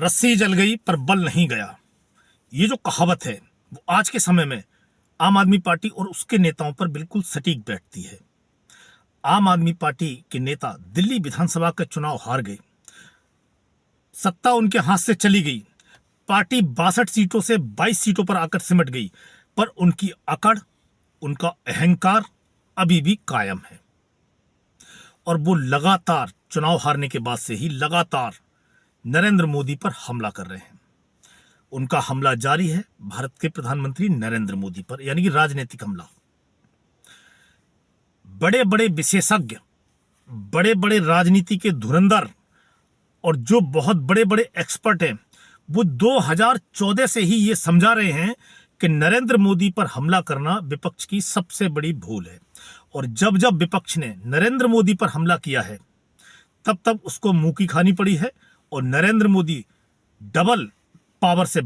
रस्सी जल गई पर बल नहीं गया। ये जो कहावत है वो आज के समय में आम आदमी पार्टी और उसके नेताओं पर बिल्कुल सटीक बैठती है। आम आदमी पार्टी के नेता दिल्ली विधानसभा का चुनाव हार गए, सत्ता उनके हाथ से चली गई, पार्टी 62 सीटों से 22 सीटों पर आकर सिमट गई, पर उनकी अकड़, उनका अहंकार अभी भी कायम है और वो लगातार चुनाव हारने के बाद से ही लगातार नरेंद्र मोदी पर हमला कर रहे हैं। उनका हमला जारी है भारत के प्रधानमंत्री नरेंद्र मोदी पर, यानी कि राजनीतिक हमला। बड़े बड़े विशेषज्ञ, बड़े बड़े राजनीति के धुरंधर और जो बहुत बड़े बड़े एक्सपर्ट हैं वो 2014 से ही ये समझा रहे हैं कि नरेंद्र मोदी पर हमला करना विपक्ष की सबसे बड़ी भूल है। और जब जब विपक्ष ने नरेंद्र मोदी पर हमला किया है तब तब उसको मुंह की खानी पड़ी है और नरेंद्र मोदी डबल पावर से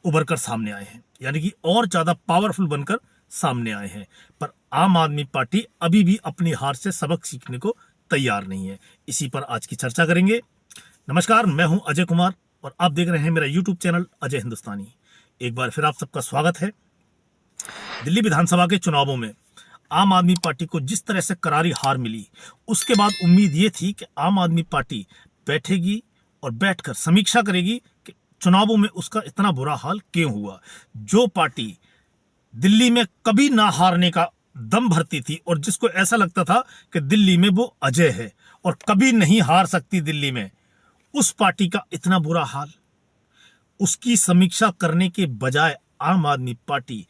उभर कर सामने आए हैं, यानी कि और ज्यादा पावरफुल बनकर सामने आए हैं। पर आम आदमी पार्टी अभी भी अपनी हार से सबक सीखने को तैयार नहीं है। इसी पर आज की चर्चा करेंगे। नमस्कार, मैं हूं अजय कुमार और आप देख रहे हैं मेरा यूट्यूब चैनल अजय हिंदुस्तानी। एक बार फिर आप सबका स्वागत है। दिल्ली विधानसभा के चुनावों में आम आदमी पार्टी को जिस तरह से करारी हार मिली, उसके बाद उम्मीद ये थी कि आम आदमी पार्टी बैठेगी और बैठकर समीक्षा करेगी कि चुनावों में उसका इतना बुरा हाल क्यों हुआ। जो पार्टी दिल्ली में कभी ना हारने का दम भरती थी और जिसको ऐसा लगता था कि दिल्ली में वो अजय है और कभी नहीं हार सकती दिल्ली में, उस पार्टी का इतना बुरा हाल। उसकी समीक्षा करने के बजाय आम आदमी पार्टी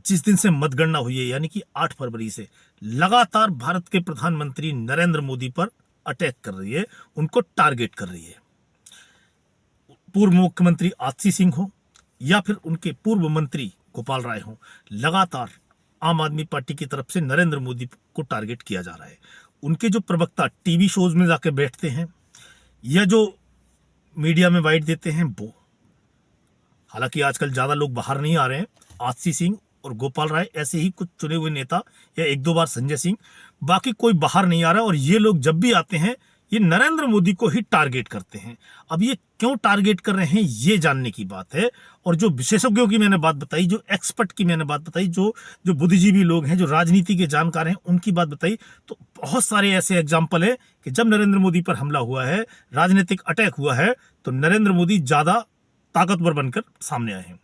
जिस दिन से मतगणना हुई है, यानी कि 8 फरवरी से लगातार भारत के प्रधानमंत्री नरेंद्र मोदी पर अटैक कर रही है, उनको टारगेट कर रही है। पूर्व मुख्यमंत्री आतिशी सिंह हो या फिर उनके पूर्व मंत्री गोपाल राय हो, लगातार आम आदमी पार्टी की तरफ से नरेंद्र मोदी को टारगेट किया जा रहा है। उनके जो प्रवक्ता टीवी शोज में जाकर बैठते हैं या जो मीडिया में बाइट देते हैं वो, हालांकि आजकल ज्यादा लोग बाहर नहीं आ रहे हैं, आतिशी सिंह और गोपाल राय ऐसे ही कुछ चुने हुए नेता या एक दो बार संजय सिंह, बाकी कोई बाहर नहीं आ रहा है। और ये लोग जब भी आते हैं ये नरेंद्र मोदी को ही टारगेट करते हैं। अब ये क्यों टारगेट कर रहे हैं ये जानने की बात है। और जो विशेषज्ञों की मैंने बात बताई, जो एक्सपर्ट की मैंने बात बताई, जो बुद्धिजीवी लोग हैं, जो राजनीति के जानकार हैं, उनकी बात बताई, तो बहुत सारे ऐसे एग्जाम्पल है कि जब नरेंद्र मोदी पर हमला हुआ है, राजनीतिक अटैक हुआ है, तो नरेंद्र मोदी ज्यादा ताकतवर बनकर सामने आए हैं।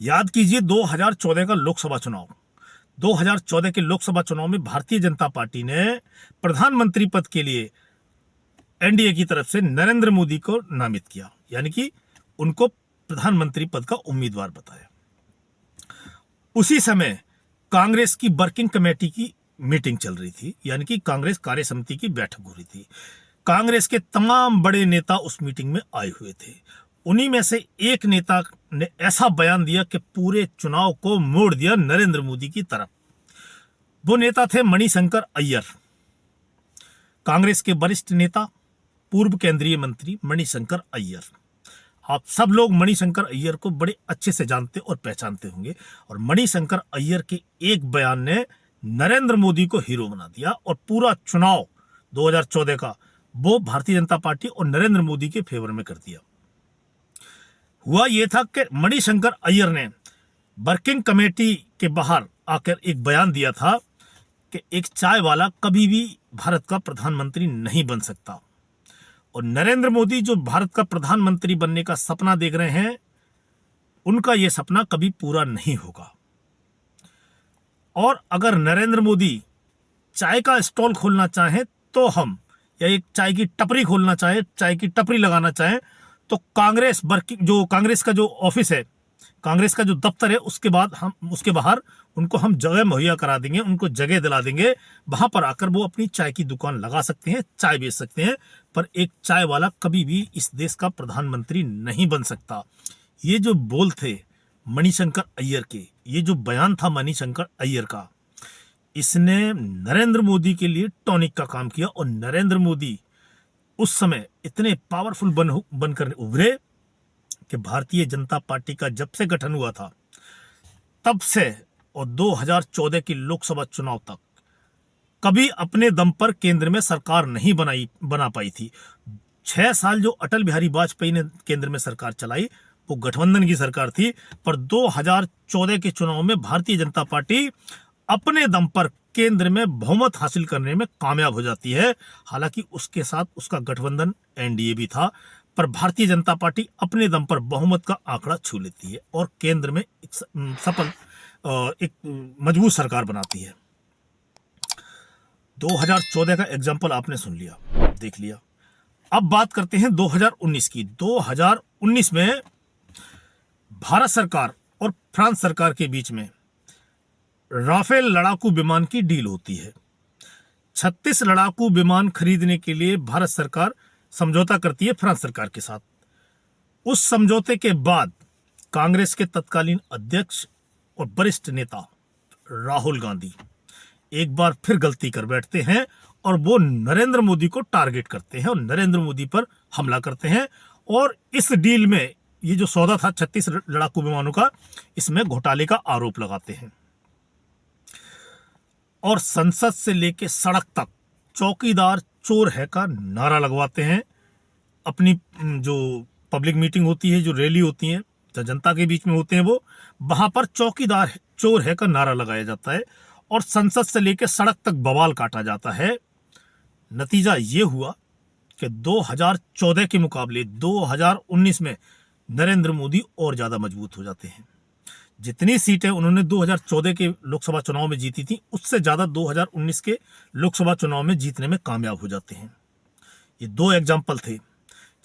याद कीजिए 2014 का लोकसभा चुनाव। 2014 के लोकसभा चुनाव में भारतीय जनता पार्टी ने प्रधानमंत्री पद के लिए एनडीए की तरफ से नरेंद्र मोदी को नामित किया, यानी कि उनको प्रधानमंत्री पद का उम्मीदवार बताया। उसी समय कांग्रेस की वर्किंग कमेटी की मीटिंग चल रही थी, यानी कि कांग्रेस कार्य समिति की बैठक हो रही थी। कांग्रेस के तमाम बड़े नेता उस मीटिंग में आए हुए थे। उन्हीं में से एक नेता ने ऐसा बयान दिया कि पूरे चुनाव को मोड़ दिया नरेंद्र मोदी की तरफ। वो नेता थे मणिशंकर अय्यर, कांग्रेस के वरिष्ठ नेता, पूर्व केंद्रीय मंत्री मणिशंकर अय्यर। आप सब लोग मणिशंकर अय्यर को बड़े अच्छे से जानते और पहचानते होंगे। और मणिशंकर अय्यर के एक बयान ने नरेंद्र मोदी को हीरो बना दिया और पूरा चुनाव 2014 का वो भारतीय जनता पार्टी और नरेंद्र मोदी के फेवर में कर दिया। हुआ यह था कि मणिशंकर अय्यर ने वर्किंग कमेटी के बाहर आकर एक बयान दिया था कि एक चाय वाला कभी भी भारत का प्रधानमंत्री नहीं बन सकता और नरेंद्र मोदी जो भारत का प्रधानमंत्री बनने का सपना देख रहे हैं, उनका यह सपना कभी पूरा नहीं होगा। और अगर नरेंद्र मोदी चाय का स्टॉल खोलना चाहें तो हम, या एक चाय की टपरी खोलना चाहे, चाय की टपरी लगाना चाहें, तो कांग्रेस का जो ऑफिस है, कांग्रेस का जो दफ्तर है, उसके बाहर उनको हम जगह मुहैया करा देंगे, उनको जगह दिला देंगे। वहां पर आकर वो अपनी चाय की दुकान लगा सकते हैं, चाय बेच सकते हैं। पर एक चाय वाला कभी भी इस देश का प्रधानमंत्री नहीं बन सकता। ये जो बोल थे मणिशंकर अय्यर के, ये जो बयान था मणिशंकर अय्यर का, इसने नरेंद्र मोदी के लिए टॉनिक का काम किया। और नरेंद्र मोदी उस समय इतने पावरफुल बनकर उभरे कि भारतीय जनता पार्टी का जब से गठन हुआ था तब से और 2014 की लोकसभा चुनाव तक कभी अपने दम पर केंद्र में सरकार नहीं बना पाई थी। 6 साल जो अटल बिहारी वाजपेयी ने केंद्र में सरकार चलाई वो गठबंधन की सरकार थी, पर 2014 के चुनाव में भारतीय जनता पार्टी अपने दम पर केंद्र में बहुमत हासिल करने में कामयाब हो जाती है। हालांकि उसके साथ उसका गठबंधन एनडीए भी था, पर भारतीय जनता पार्टी अपने दम पर बहुमत का आंकड़ा छू लेती है और केंद्र में एक मजबूत सरकार बनाती है। 2014 का एग्जाम्पल आपने सुन लिया, देख लिया। अब बात करते हैं 2019 की। 2019 में भारत सरकार और फ्रांस सरकार के बीच में राफेल लड़ाकू विमान की डील होती है। 36 लड़ाकू विमान खरीदने के लिए भारत सरकार समझौता करती है फ्रांस सरकार के साथ। उस समझौते के बाद कांग्रेस के तत्कालीन अध्यक्ष और वरिष्ठ नेता राहुल गांधी एक बार फिर गलती कर बैठते हैं और वो नरेंद्र मोदी को टारगेट करते हैं और नरेंद्र मोदी पर हमला करते हैं। और इस डील में ये जो सौदा था 36 लड़ाकू विमानों का, इसमें घोटाले का आरोप लगाते हैं और संसद से लेकर सड़क तक चौकीदार चोर है का नारा लगवाते हैं। अपनी जो पब्लिक मीटिंग होती है, जो रैली होती है, जो जनता के बीच में होते हैं, वो वहां पर चौकीदार चोर है का नारा लगाया जाता है और संसद से लेकर सड़क तक बवाल काटा जाता है। नतीजा ये हुआ कि 2014 के मुकाबले 2019 में नरेंद्र मोदी और ज्यादा मजबूत हो जाते हैं। जितनी सीटें उन्होंने 2014 के लोकसभा चुनाव में जीती थी, उससे ज्यादा 2019 के लोकसभा चुनाव में जीतने में कामयाब हो जाते हैं। ये दो एग्जाम्पल थे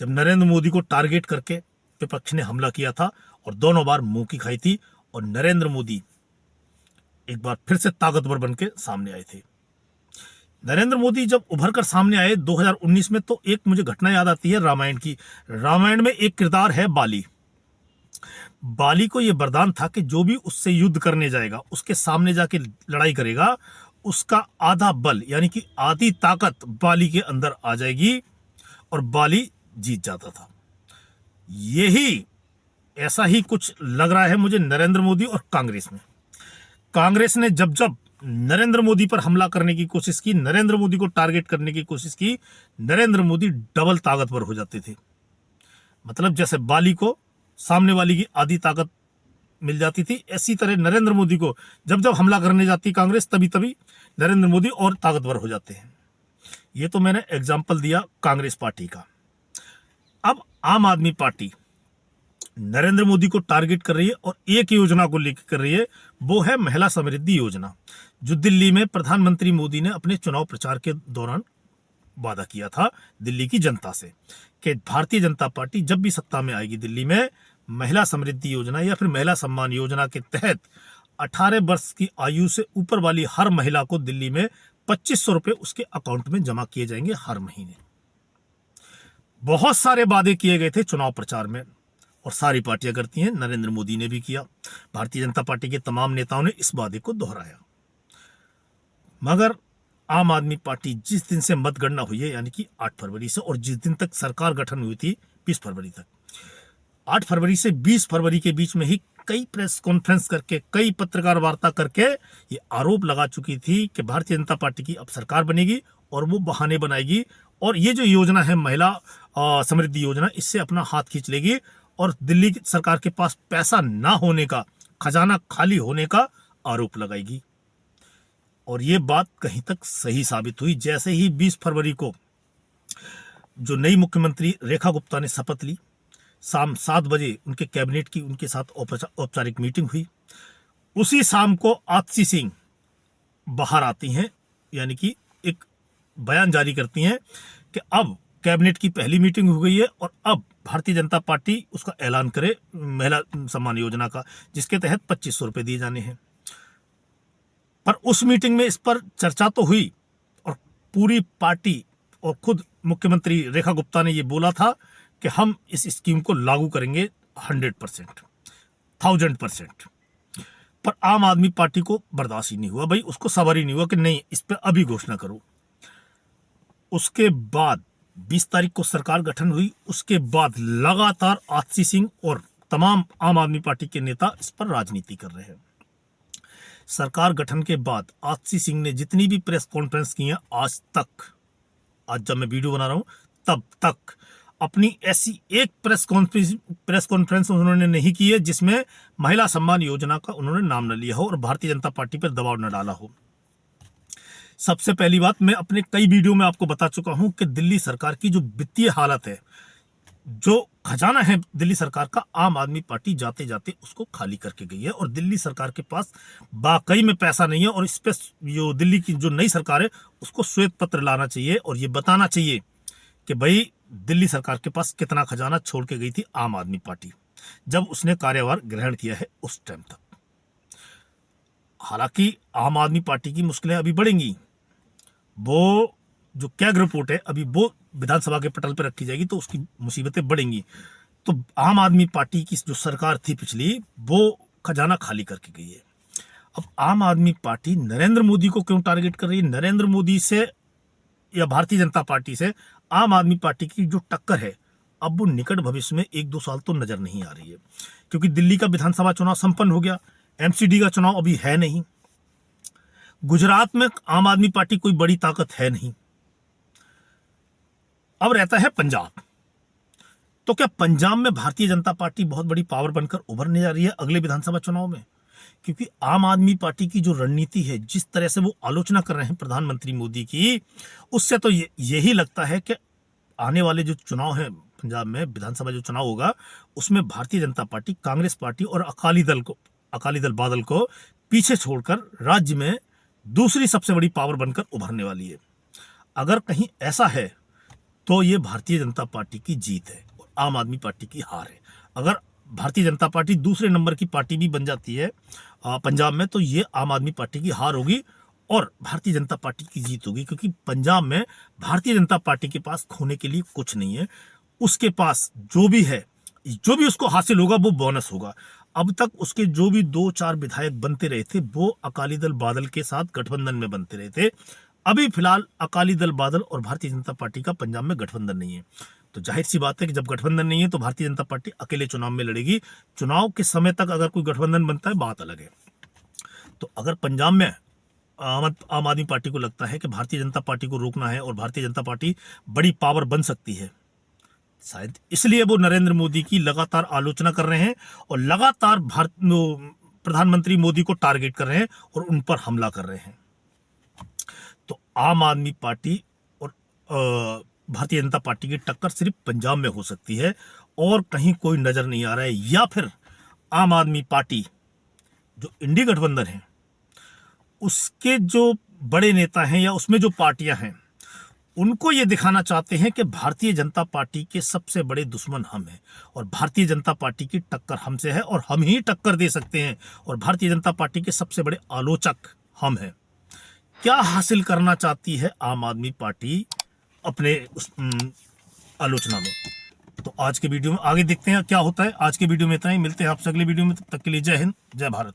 जब नरेंद्र मोदी को टारगेट करके विपक्ष ने हमला किया था और दोनों बार मुंह की खाई थी और नरेंद्र मोदी एक बार फिर से ताकतवर बन के सामने आए थे। नरेंद्र मोदी जब उभर कर सामने आए 2019 में, तो एक मुझे घटना याद आती है रामायण की। रामायण में एक किरदार है बाली। बाली को यह वरदान था कि जो भी उससे युद्ध करने जाएगा, उसके सामने जाके लड़ाई करेगा, उसका आधा बल यानी कि आधी ताकत बाली के अंदर आ जाएगी और बाली जीत जाता था। यही ऐसा ही कुछ लग रहा है मुझे नरेंद्र मोदी और कांग्रेस में। कांग्रेस ने जब जब नरेंद्र मोदी पर हमला करने की कोशिश की, नरेंद्र मोदी को टारगेट करने की कोशिश की, नरेंद्र मोदी डबल ताकतवर हो जाते थे। मतलब जैसे बाली को सामने वाली की आधी ताकत मिल जाती थी, इसी तरह नरेंद्र मोदी को जब जब हमला करने जाती कांग्रेस, तभी तभी नरेंद्र मोदी और ताकतवर हो जाते हैं। ये तो मैंने एग्जाम्पल दिया कांग्रेस पार्टी का। अब आम आदमी पार्टी नरेंद्र मोदी को टारगेट कर रही है और एक योजना को लेकर कर रही है, वो है महिला समृद्धि योजना, जो दिल्ली में प्रधानमंत्री मोदी ने अपने चुनाव प्रचार के दौरान वादा किया था दिल्ली की जनता से कि भारतीय जनता पार्टी जब भी सत्ता में आएगी दिल्ली में, महिला समृद्धि योजना या फिर महिला सम्मान योजना के तहत 18 वर्ष की आयु से ऊपर वाली हर महिला को दिल्ली में 2500 रुपए उसके अकाउंट में जमा किए जाएंगे हर महीने। बहुत सारे वादे किए गए थे चुनाव प्रचार में और सारी पार्टियां करती हैं, नरेंद्र मोदी ने भी किया, भारतीय जनता पार्टी के तमाम नेताओं ने इस वादे को दोहराया। मगर आम आदमी पार्टी जिस दिन से मतगणना हुई है, यानी कि 8 फरवरी से, और जिस दिन तक सरकार गठन हुई थी 20 फरवरी तक, 8 फरवरी से 20 फरवरी के बीच में ही कई प्रेस कॉन्फ्रेंस करके, कई पत्रकार वार्ता करके ये आरोप लगा चुकी थी कि भारतीय जनता पार्टी की अब सरकार बनेगी और वो बहाने बनाएगी और ये जो योजना है महिला समृद्धि योजना, इससे अपना हाथ खींच लेगी और दिल्ली की सरकार के पास पैसा ना होने का, खजाना खाली होने का आरोप लगाएगी। और ये बात कहीं तक सही साबित हुई। जैसे ही 20 फरवरी को जो नई मुख्यमंत्री रेखा गुप्ता ने शपथ ली, शाम 7 बजे उनके कैबिनेट की उनके साथ औपचारिक मीटिंग हुई। उसी शाम को आतिशी सिंह बाहर आती हैं, यानी कि एक बयान जारी करती हैं कि अब कैबिनेट की पहली मीटिंग हो गई है और अब भारतीय जनता पार्टी उसका ऐलान करे महिला सम्मान योजना का, जिसके तहत 2500 रुपए दिए जाने हैं। पर उस मीटिंग में इस पर चर्चा तो हुई और पूरी पार्टी और खुद मुख्यमंत्री रेखा गुप्ता ने ये बोला था कि हम इस स्कीम को लागू करेंगे 100%, 1000%। पर आम आदमी पार्टी को बर्दाश्त ही नहीं हुआ, भाई उसको सवार ही नहीं हुआ कि नहीं इस पर अभी घोषणा करो। उसके बाद 20 तारीख को सरकार गठन हुई। उसके बाद लगातार आतिशी सिंह और तमाम आम आदमी पार्टी के नेता इस पर राजनीति कर रहे हैं। सरकार गठन के बाद आतिशी सिंह ने जितनी भी प्रेस कॉन्फ्रेंस की है आज तक, आज जब मैं वीडियो बना रहा हूं तब तक अपनी ऐसी एक प्रेस कॉन्फ्रेंस उन्होंने नहीं की है जिसमें महिला सम्मान योजना का उन्होंने नाम न लिया हो और भारतीय जनता पार्टी पर दबाव न डाला हो। सबसे पहली बात, मैं अपने कई वीडियो में आपको बता चुका हूं कि दिल्ली सरकार की जो वित्तीय हालत है, जो खजाना है दिल्ली सरकार का, आम आदमी पार्टी जाते जाते उसको खाली करके गई है और दिल्ली सरकार के पास वाकई में पैसा नहीं है। और इस पे जो दिल्ली की जो नई सरकार है उसको श्वेत पत्र लाना चाहिए और ये बताना चाहिए कि भाई दिल्ली सरकार के पास कितना खजाना छोड़ के गई थी आम आदमी पार्टी जब उसने कार्यभार ग्रहण किया है उस टाइम तक। हालांकि आम आदमी पार्टी की मुश्किलें अभी बढ़ेंगी, वो जो कैग रिपोर्ट है अभी वो विधानसभा के पटल पर रखी जाएगी तो उसकी मुसीबतें बढ़ेंगी। तो आम आदमी पार्टी की जो सरकार थी पिछली, वो खजाना खाली करके गई है। अब आम आदमी पार्टी नरेंद्र मोदी को क्यों टारगेट कर रही है? नरेंद्र मोदी से या भारतीय जनता पार्टी से आम आदमी पार्टी की जो टक्कर है अब वो निकट भविष्य में 1-2 साल तो नजर नहीं आ रही है, क्योंकि दिल्ली का विधानसभा चुनाव संपन्न हो गया, एमसीडी का चुनाव अभी है नहीं, गुजरात में आम आदमी पार्टी कोई बड़ी ताकत है नहीं, अब रहता है पंजाब। तो क्या पंजाब में भारतीय जनता पार्टी बहुत बड़ी पावर बनकर उभरने जा रही है अगले विधानसभा चुनाव में? क्योंकि आम आदमी पार्टी की जो रणनीति है, जिस तरह से वो आलोचना कर रहे हैं प्रधानमंत्री मोदी की, उससे तो यही लगता है कि आने वाले जो चुनाव है पंजाब में, विधानसभा जो चुनाव होगा, उसमें भारतीय जनता पार्टी, कांग्रेस पार्टी और अकाली दल बादल को पीछे छोड़कर राज्य में दूसरी सबसे बड़ी पावर बनकर उभरने वाली है। अगर कहीं ऐसा है तो ये भारतीय जनता पार्टी की जीत है और आम आदमी पार्टी की हार है। अगर भारतीय जनता पार्टी दूसरे नंबर की पार्टी भी बन जाती है पंजाब में, तो ये आम आदमी पार्टी की हार होगी और भारतीय जनता पार्टी की जीत होगी, क्योंकि पंजाब में भारतीय जनता पार्टी के पास खोने के लिए कुछ नहीं है। उसके पास जो भी है, जो भी उसको हासिल होगा वो बोनस होगा। अब तक उसके जो भी 2-4 विधायक बनते रहे थे वो अकाली दल बादल के साथ गठबंधन में बनते रहे थे। अभी फिलहाल अकाली दल बादल और भारतीय जनता पार्टी का पंजाब में गठबंधन नहीं है, तो जाहिर सी बात है कि जब गठबंधन नहीं है तो भारतीय जनता पार्टी अकेले चुनाव में लड़ेगी। चुनाव के समय तक अगर कोई गठबंधन बनता है बात अलग है। तो अगर पंजाब में आम आदमी पार्टी को लगता है कि भारतीय जनता पार्टी को रोकना है और भारतीय जनता पार्टी बड़ी पावर बन सकती है, शायद इसलिए वो नरेंद्र मोदी की लगातार आलोचना कर रहे हैं और लगातार प्रधानमंत्री मोदी को टारगेट कर रहे हैं और उन पर हमला कर रहे हैं। तो आम आदमी पार्टी और भारतीय जनता पार्टी की टक्कर सिर्फ पंजाब में हो सकती है और कहीं कोई नजर नहीं आ रहा है। या फिर आम आदमी पार्टी जो इंडी गठबंधन है उसके जो बड़े नेता हैं या उसमें जो पार्टियां हैं, उनको ये दिखाना चाहते हैं कि भारतीय जनता पार्टी के सबसे बड़े दुश्मन हम हैं और भारतीय जनता पार्टी की टक्कर हमसे है और हम ही टक्कर दे सकते हैं और भारतीय जनता पार्टी के सबसे बड़े आलोचक हम हैं। क्या हासिल करना चाहती है आम आदमी पार्टी अपने उस आलोचना में? तो आज के वीडियो में आगे देखते हैं क्या होता है। आज के वीडियो में इतना ही, मिलते हैं आपसे अगले वीडियो में, तब तक के लिए जय हिंद, जय भारत।